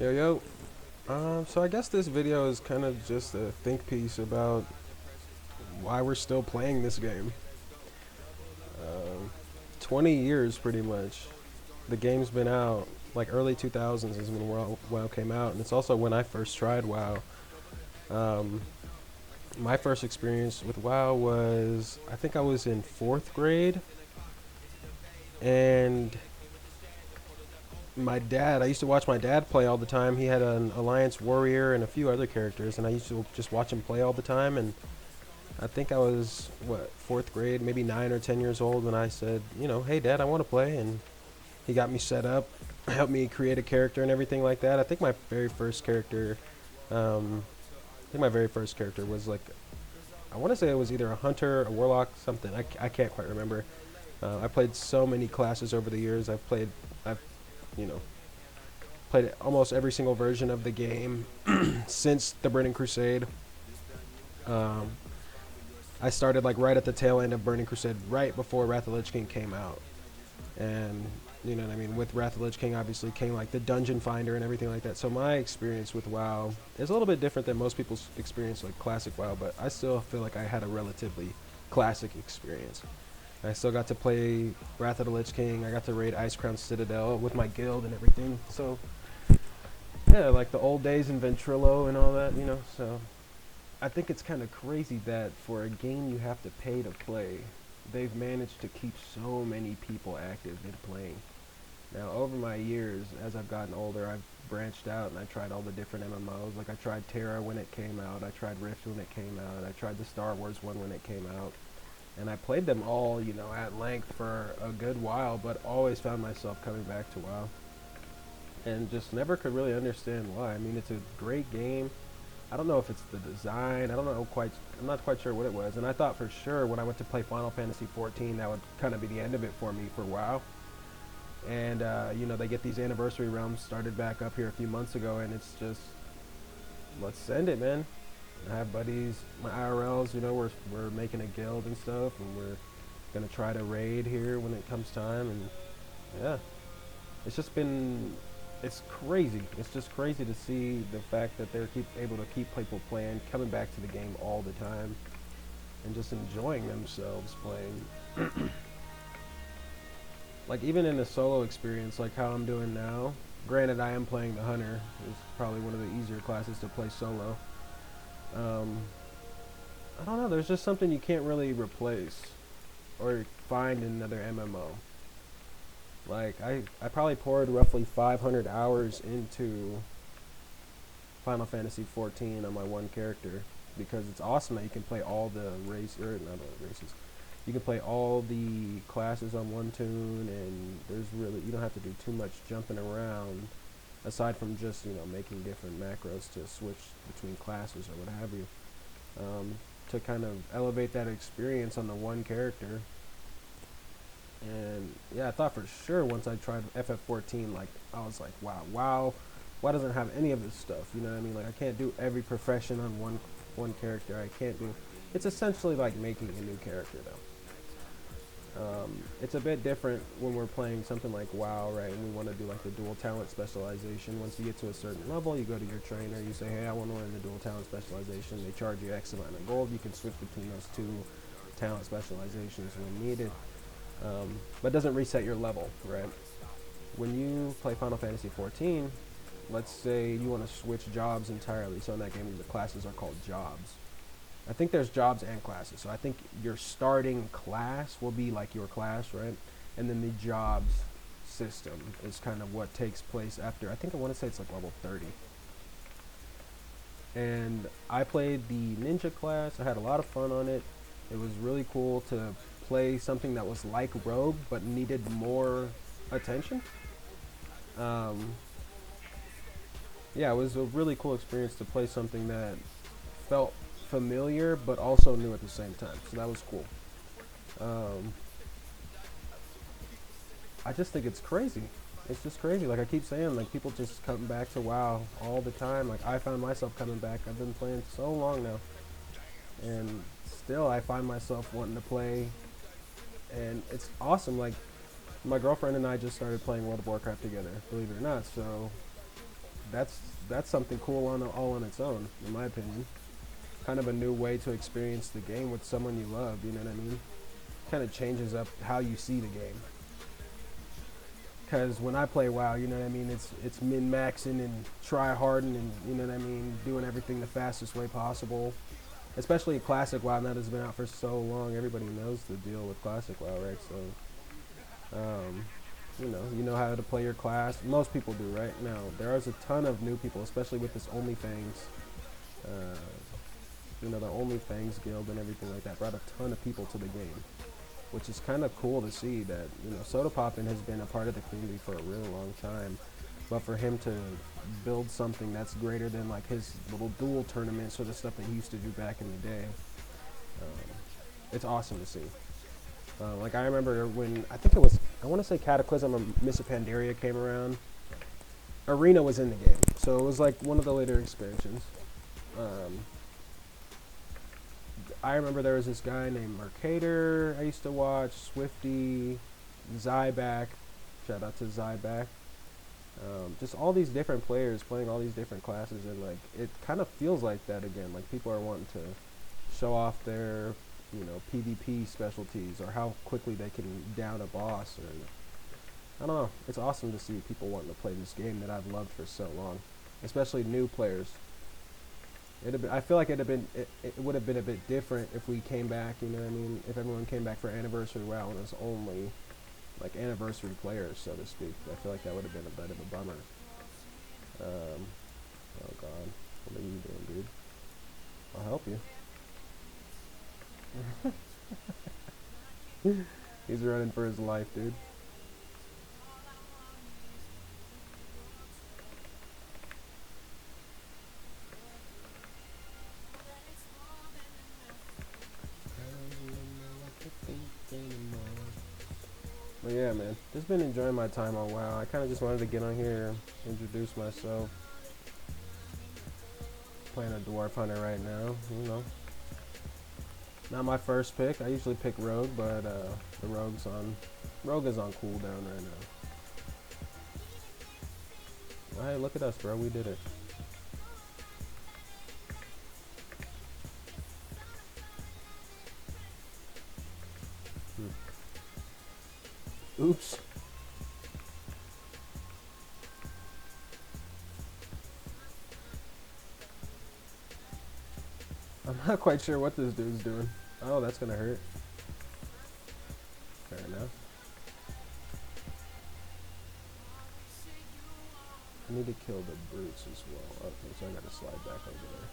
Yo, yo. So I guess this video is kind of just a think piece about why we're still playing this game. Um, 20 years, pretty much. The game's been out, like early 2000s is when WoW came out, and it's also when I first tried WoW. Um, my first experience with WoW was, I think I was in 4th grade, and I used to watch my dad play all the time. He had an Alliance Warrior and a few other characters, and I used to just watch him play all the time. And I think I was, 4th grade, maybe 9 or 10 years old when I said, hey, Dad, I want to play. And he got me set up, helped me create a character and everything like that. I think my very first character was like, I want to say it was either a hunter, a warlock, something. I can't quite remember. I played so many classes over the years. I've, you know, played almost every single version of the game since the Burning Crusade. Um, I started like right at the tail end of Burning Crusade, right before Wrath of the Lich King came out, and you know what I mean. With Wrath of the Lich King, obviously came like the Dungeon Finder and everything like that. So my experience with WoW is a little bit different than most people's experience with classic WoW, but I still feel like I had a relatively classic experience. I still got to play Wrath of the Lich King. I got to raid Icecrown Citadel with my guild and everything. So yeah, like the old days in Ventrilo and all that, So I think it's kind of crazy that for a game you have to pay to play, they've managed to keep so many people active in playing. Now, over my years, as I've gotten older, I've branched out and I tried all the different MMOs. Like I tried Terra when it came out, I tried Rift when it came out, I tried the Star Wars one when it came out. And I played them all, at length for a good while, but always found myself coming back to WoW. And just never could really understand why. I mean, it's a great game. I don't know if it's the design. I'm not quite sure what it was. And I thought for sure when I went to play Final Fantasy 14, that would kind of be the end of it for me for WoW. And, they get these anniversary realms started back up here a few months ago, and it's just, let's send it, man. I have buddies, my IRLs, we're making a guild and stuff, and we're going to try to raid here when it comes time. And, yeah, it's crazy. It's just crazy to see the fact that they're able to keep people playing, coming back to the game all the time, and just enjoying themselves playing. Like even in a solo experience, like how I'm doing now. Granted, I am playing the hunter. It's probably one of the easier classes to play solo. I don't know. There's just something you can't really replace or find in another MMO. Like I probably poured roughly 500 hours into Final Fantasy 14 on my one character because it's awesome that you can play all the races. You can play all the classes on one tune, and you don't have to do too much jumping around aside from just making different macros to switch between classes or what have you, to kind of elevate that experience on the one character. And yeah, I thought for sure once I tried FF14, like I was like, wow, why doesn't it have any of this stuff? You know what I mean? Like I can't do every profession on one character. I can't do. It's essentially like making a new character though. It's a bit different when we're playing something like WoW, right? And we want to do like the dual talent specialization. Once you get to a certain level, you go to your trainer, you say, hey, I want to learn the dual talent specialization. They charge you X amount of gold. You can switch between those two talent specializations when needed. But it doesn't reset your level, right? When you play Final Fantasy 14, let's say you want to switch jobs entirely. So in that game, the classes are called jobs. I think there's jobs and classes. So I think your starting class will be like your class, right? And then the jobs system is kind of what takes place after. I think I want to say it's like level 30. And I played the ninja class. I had a lot of fun on it. It was really cool to play something that was like Rogue but needed more attention. Yeah, it was a really cool experience to play something that felt familiar but also new at the same time, so that was cool. I just think it's crazy. It's just crazy. Like I keep saying, like people just come back to WoW all the time. Like I found myself coming back. I've been playing so long now, and still I find myself wanting to play, and it's awesome. Like my girlfriend and I just started playing World of Warcraft together, believe it or not. So that's that's something cool on all on its own, in my opinion. Kind of a new way to experience the game with someone you love. You know what I mean? Kind of changes up how you see the game. Because when I play WoW, you know what I mean, it's min maxing and try harding and you know what I mean, doing everything the fastest way possible. Especially classic WoW, now that it's been out for so long, everybody knows the deal with classic WoW, right? So, you know how to play your class. Most people do, right? Now there is a ton of new people, especially with this OnlyFans. Uh, the OnlyFans guild and everything like that brought a ton of people to the game, which is kind of cool to see that, Soda Poppin has been a part of the community for a really long time. But for him to build something that's greater than like his little duel tournament sort of stuff that he used to do back in the day, it's awesome to see. Like I remember when, I think it was, I want to say Cataclysm or Miss Pandaria came around. Arena was in the game, so it was like one of the later expansions. Um, I remember there was this guy named Mercator I used to watch, Swifty, Zyback, shout out to Zyback. Just all these different players playing all these different classes, and like it kind of feels like that again. Like people are wanting to show off their, PvP specialties or how quickly they can down a boss. Or I don't know. It's awesome to see people wanting to play this game that I've loved for so long, especially new players. I feel like it would have been a bit different if we came back. You know what I mean? If everyone came back for Anniversary WoW and it was only like anniversary players, so to speak. I feel like that would have been a bit of a bummer. Oh God, what are you doing, dude? I'll help you. He's running for his life, dude. But yeah, man, just been enjoying my time on WoW. I kind of just wanted to get on here, introduce myself. Playing a Dwarf Hunter right now, Not my first pick. I usually pick Rogue, but the Rogue is on cooldown right now. Hey, look at us, bro. We did it. Oops. I'm not quite sure what this dude's doing. Oh, that's gonna hurt. Fair enough. I need to kill the brutes as well. Okay, so I gotta slide back over there.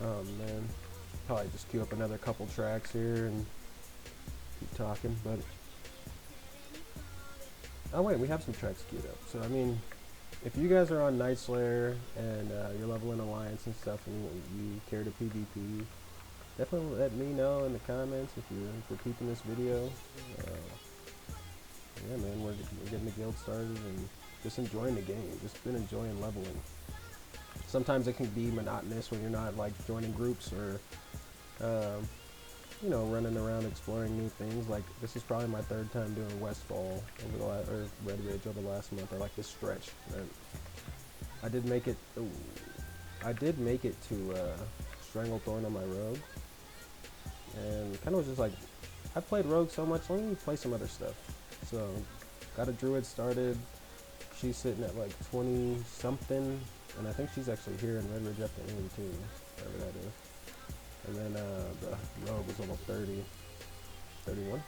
Oh man, probably just queue up another couple tracks here and keep talking, but oh wait, we have some tracks queued up. So I mean, if you guys are on Night Slayer and you're leveling Alliance and stuff, and you care to PvP, definitely let me know in the comments if you're peeping this video. Yeah, man, we're getting the guild started and just enjoying the game. Just been enjoying leveling. Sometimes it can be monotonous when you're not like joining groups or, running around exploring new things. Like this is probably my third time doing Westfall or Red Ridge over the last month, or like this stretch. And I did make it. Ooh, I did make it to Stranglethorn on my Rogue, and kind of was just like, I played Rogue so much. Let me play some other stuff. So got a Druid started. She's sitting at like 20 something. And I think she's actually here in Red Ridge at the end too, whatever that is. And then the Rogue was level 30, 31.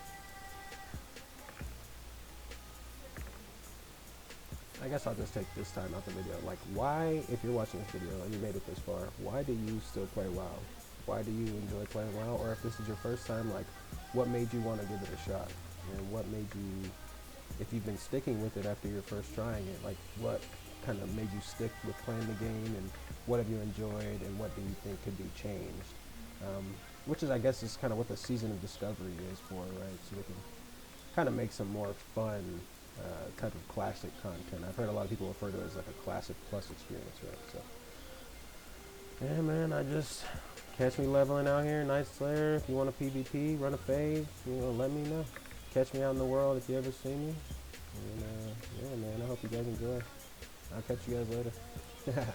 I guess I'll just take this time out the video. Like, why, if you're watching this video and you made it this far, why do you still play WoW? Why do you enjoy playing WoW? Or if this is your first time, like, what made you want to give it a shot? And what made you, if you've been sticking with it after you're first trying it, like, what kind of made you stick with playing the game, and what have you enjoyed, and what do you think could be changed? Which is, I guess, is kind of what the season of discovery is for, right? So we can kind of make some more fun type of classic content. I've heard a lot of people refer to it as like a classic plus experience, right? So Yeah, man, I just catch me leveling out here, Night Slayer. If you want a PvP, run a phase, let me know. Catch me out in the world if you ever see me. And yeah, man, I hope you guys enjoy. I'll catch you guys later.